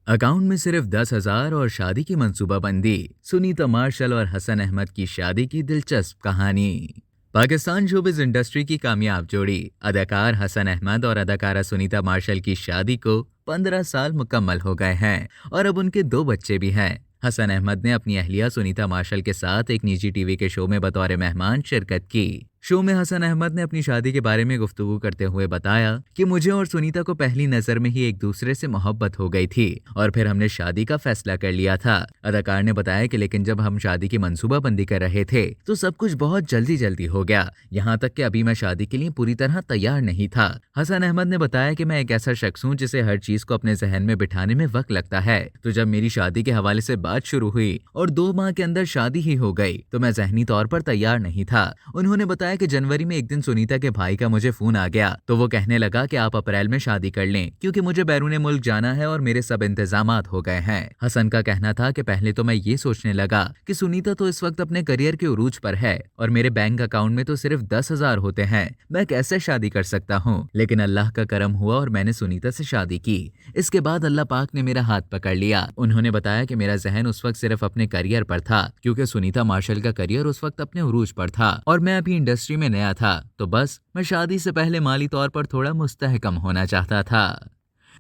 Account में सिर्फ 10,000 और शादी की मंसूबाबंदी। सुनीता मार्शल और हसन अहमद की शादी की दिलचस्प कहानी। पाकिस्तान शोबिज़ इंडस्ट्री की कामयाब जोड़ी अदाकार हसन अहमद और अदाकारा सुनीता मार्शल की शादी को 15 साल मुकम्मल हो गए हैं और अब उनके 2 बच्चे भी हैं। हसन अहमद ने अपनी अहलिया सुनीता मार्शल के साथ एक निजी टीवी के शो में बतौर मेहमान शिरकत की। शो में हसन अहमद ने अपनी शादी के बारे में गुफ्तगू करते हुए बताया कि मुझे और सुनीता को पहली नजर में ही एक दूसरे से मोहब्बत हो गई थी और फिर हमने शादी का फैसला कर लिया था। अदाकार ने बताया कि लेकिन जब हम शादी की मंसूबाबंदी कर रहे थे तो सब कुछ बहुत जल्दी हो गया, यहाँ तक कि अभी मैं शादी के लिए पूरी तरह तैयार नहीं था। हसन अहमद ने बताया कि मैं एक ऐसा शख्स हूँ जिसे हर चीज को अपने जहन में बिठाने में वक्त लगता है, तो जब मेरी शादी के हवाले से बात शुरू हुई और 2 माह के अंदर शादी ही हो गई तो मैं जहनी तौर पर तैयार नहीं था। उन्होंने बताया कि जनवरी में एक दिन सुनीता के भाई का मुझे फोन आ गया तो वो कहने लगा कि आप अप्रैल में शादी कर लें क्योंकि मुझे बैरून मुल्क जाना है और मेरे सब इंतजामात हो गए हैं। हसन का कहना था कि पहले तो मैं ये सोचने लगा कि सुनीता तो इस वक्त अपने करियर के उरूज पर है और मेरे बैंक अकाउंट में तो सिर्फ 10,000 होते हैं, मैं कैसे शादी कर सकता हूँ। लेकिन अल्लाह का करम हुआ और मैंने सुनीता से शादी की। इसके बाद अल्लाह पाक ने मेरा हाथ पकड़ लिया। उन्होंने बताया कि मेरा जहन उस वक्त सिर्फ अपने करियर पर था क्योंकि सुनीता मार्शल का करियर उस वक्त अपने उरूज पर था और मैं अभी इंडस्ट्री में नया था, तो बस मैं शादी से पहले माली तौर पर थोड़ा मुस्तहकम होना चाहता था।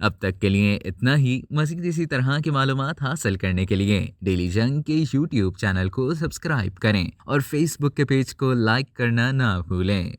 अब तक के लिए इतना ही। मज़ीद इसी तरह की मालूमात हासिल करने के लिए डेली जंग के YouTube चैनल को सब्सक्राइब करें और Facebook के पेज को लाइक करना ना भूलें।